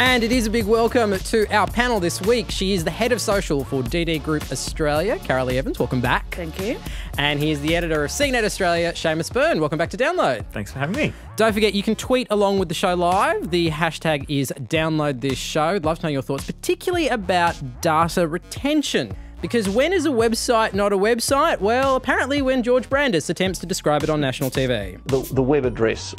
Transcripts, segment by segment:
And it is a big welcome to our panel this week. She is the head of social for DD Group Australia, Karalee Evans. Welcome back. Thank you. And he is the editor of CNet Australia, Seamus Byrne. Welcome back to Download. Thanks for having me. Don't forget, you can tweet along with the show live. The hashtag is Download This Show. I'd love to know your thoughts, particularly about data retention. Because when is a website not a website? Well, apparently when George Brandis attempts to describe it on national TV. The web address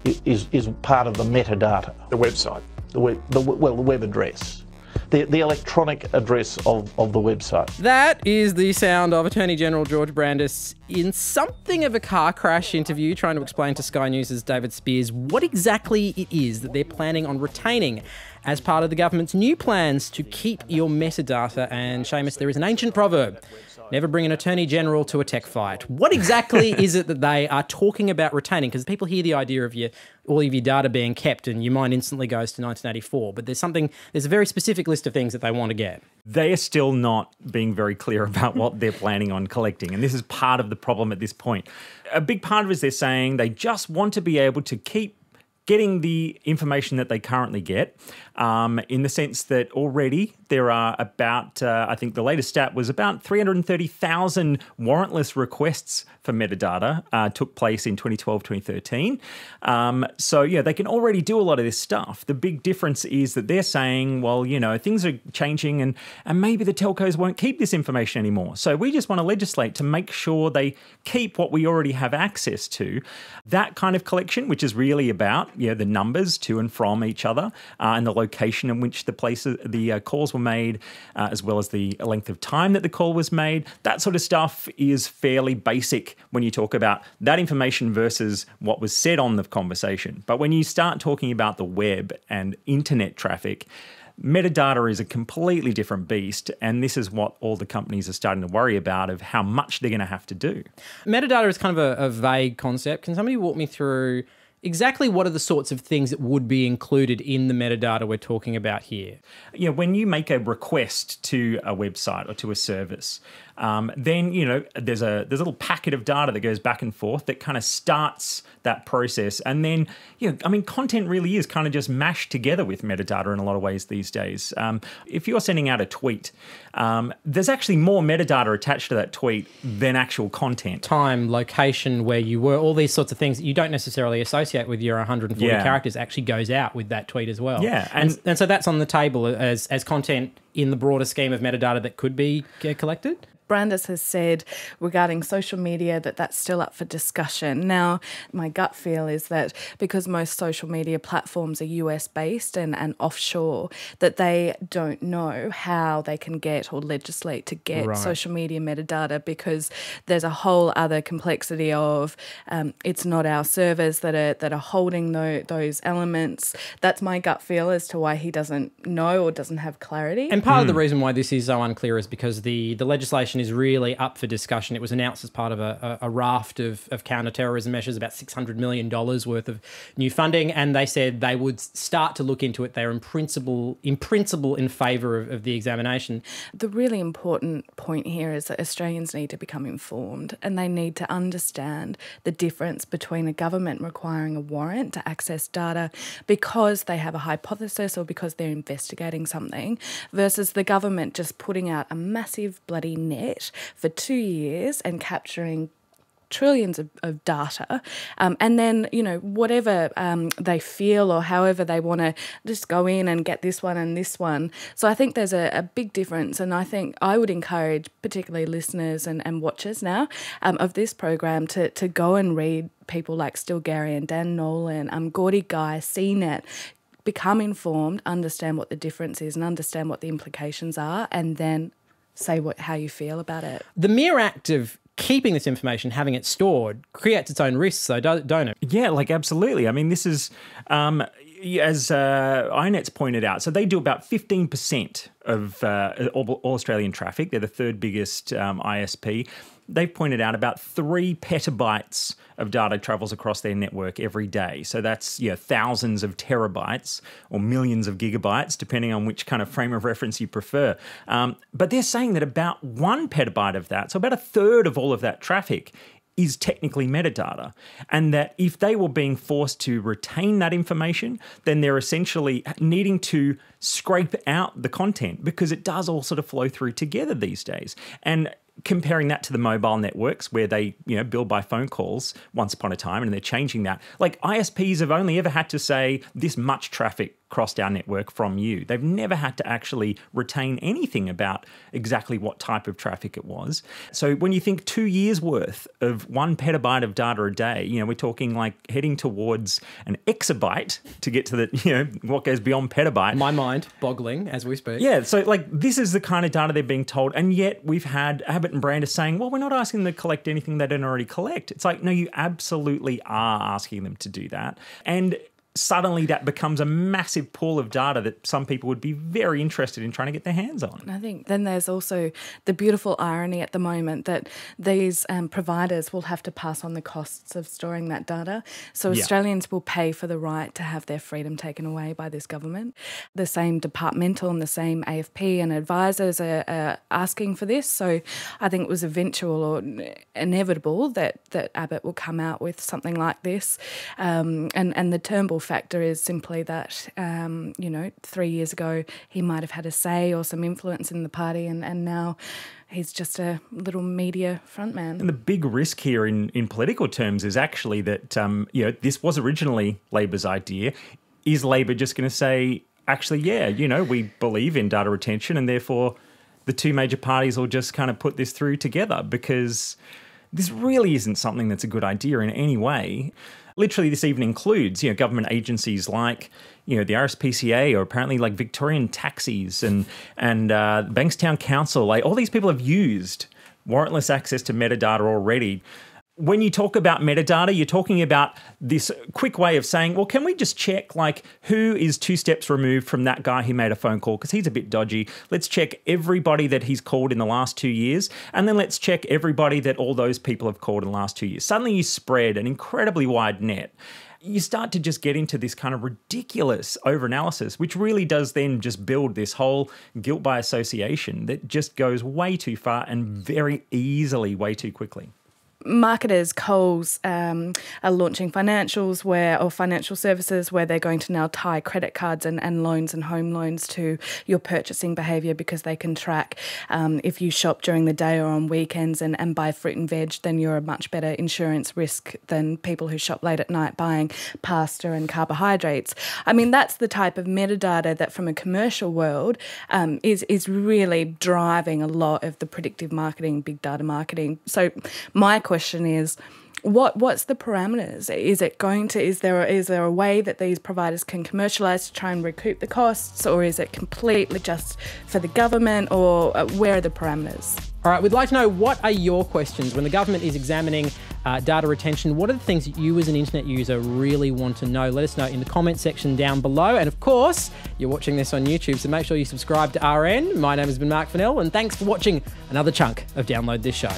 is part of the metadata. The website. The web address. The electronic address of the website. That is the sound of Attorney General George Brandis in something of a car crash interview trying to explain to Sky News' David Spears what exactly it is that they're planning on retaining as part of the government's new plans to keep your metadata. And Seamus, there is an ancient proverb: never bring an Attorney General to a tech fight. What exactly is it that they are talking about retaining? Because people hear the idea of all of your data being kept and your mind instantly goes to 1984. But there's a very specific list of things that they want to get. They are still not being very clear about what they're planning on collecting. And this is part of the problem at this point. A big part of it is they're saying they just want to be able to keep getting the information that they currently get, in the sense that already there are about, I think the latest stat was about 330,000 warrantless requests for metadata took place in 2012, 2013. So yeah, they can already do a lot of this stuff. The big difference is that they're saying, well, you know, things are changing and maybe the telcos won't keep this information anymore. So we just want to legislate to make sure they keep what we already have access to. That kind of collection, which is really about the numbers to and from each other and the location in which the calls were made, as well as the length of time that the call was made. That sort of stuff is fairly basic when you talk about that information versus what was said on the conversation. But when you start talking about the web and internet traffic, metadata is a completely different beast, and this is what all the companies are starting to worry about, of how much they're going to have to do. Metadata is kind of a vague concept. Can somebody walk me through exactly what are the sorts of things that would be included in the metadata we're talking about here? Yeah, when you make a request to a website or to a service, then there's a little packet of data that goes back and forth that kind of starts that process. And then, content really is kind of just mashed together with metadata in a lot of ways these days. If you're sending out a tweet, there's actually more metadata attached to that tweet than actual content. Time, location, where you were, all these sorts of things that you don't necessarily associate with your 140 characters actually goes out with that tweet as well. Yeah. And so that's on the table as content in the broader scheme of metadata that could be collected? Brandis has said regarding social media that that's still up for discussion. Now, my gut feel is that because most social media platforms are US-based and offshore, that they don't know how they can get or legislate to get social media metadata, because there's a whole other complexity of it's not our servers that are holding those elements. That's my gut feel as to why he doesn't know or doesn't have clarity. And part of the reason why this is so unclear is because the legislation is really up for discussion. It was announced as part of a raft of counter-terrorism measures, about $600 million worth of new funding, and they said they would start to look into it. They're in principle in favour of the examination. The really important point here is that Australians need to become informed, and they need to understand the difference between a government requiring a warrant to access data because they have a hypothesis or because they're investigating something, versus the government just putting out a massive bloody net for 2 years and capturing trillions of data, and then, whatever they feel or however they want to just go in and get this one and this one. So I think there's a big difference, and I think I would encourage particularly listeners and watchers now of this program to go and read people like Stilgarian, Dan Nolan, Gordy Guy, CNet. Become informed, understand what the difference is and understand what the implications are, and then say how you feel about it. The mere act of keeping this information, having it stored, creates its own risks, though, don't it? Yeah, absolutely. I mean, this is, as iNet's pointed out, so they do about 15% of all Australian traffic. They're the third biggest ISP. They've pointed out about 3 petabytes of data travels across their network every day. So that's thousands of terabytes or millions of gigabytes, depending on which kind of frame of reference you prefer. But they're saying that about 1 petabyte of that, so about a third of all of that traffic, is technically metadata, and that if they were being forced to retain that information, then they're essentially needing to scrape out the content because it does all sort of flow through together these days. And comparing that to the mobile networks where they, bill by phone calls once upon a time, and they're changing that. Like ISPs have only ever had to say this much traffic crossed our network from you. They've never had to actually retain anything about exactly what type of traffic it was. So when you think 2 years worth of 1 petabyte of data a day, we're talking like heading towards an exabyte to get to the, what goes beyond petabyte. My mind boggling as we speak. Yeah, so like this is the kind of data they're being told, and yet we've had Abbott and Brandis saying, well, we're not asking them to collect anything they don't already collect. It's like, no, you absolutely are asking them to do that. And suddenly that becomes a massive pool of data that some people would be very interested in trying to get their hands on. I think then there's also the beautiful irony at the moment that these providers will have to pass on the costs of storing that data. So Australians will pay for the right to have their freedom taken away by this government. The same departmental and the same AFP and advisors are asking for this. So I think it was eventual or inevitable that Abbott will come out with something like this. And the Turnbull factor is simply that, 3 years ago he might have had a say or some influence in the party, and now he's just a little media frontman. And the big risk here in political terms is actually that, this was originally Labor's idea. Is Labor just going to say, actually, we believe in data retention, and therefore the two major parties will just kind of put this through together? Because this really isn't something that's a good idea in any way. Literally, this even includes, government agencies like, the RSPCA, or apparently like Victorian Taxis and Bankstown Council. Like all these people have used warrantless access to metadata already. When you talk about metadata, you're talking about this quick way of saying, well, can we just check like who is 2 steps removed from that guy who made a phone call because he's a bit dodgy. Let's check everybody that he's called in the last 2 years, and then let's check everybody that all those people have called in the last 2 years. Suddenly you spread an incredibly wide net. You start to just get into this kind of ridiculous overanalysis, which really does then just build this whole guilt by association that just goes way too far and very easily way too quickly. Marketers, Coles, are launching financial services where they're going to now tie credit cards and loans and home loans to your purchasing behaviour because they can track if you shop during the day or on weekends and buy fruit and veg, then you're a much better insurance risk than people who shop late at night buying pasta and carbohydrates. I mean, that's the type of metadata that from a commercial world is really driving a lot of the predictive marketing, big data marketing. So my question is, what's the parameters? Is there a way that these providers can commercialise to try and recoup the costs, or is it completely just for the government, or where are the parameters? All right, we'd like to know, what are your questions when the government is examining data retention? What are the things that you as an internet user really want to know? Let us know in the comment section down below. And of course, you're watching this on YouTube, so make sure you subscribe to RN. My name has been Mark Fennell, and thanks for watching another chunk of Download This Show.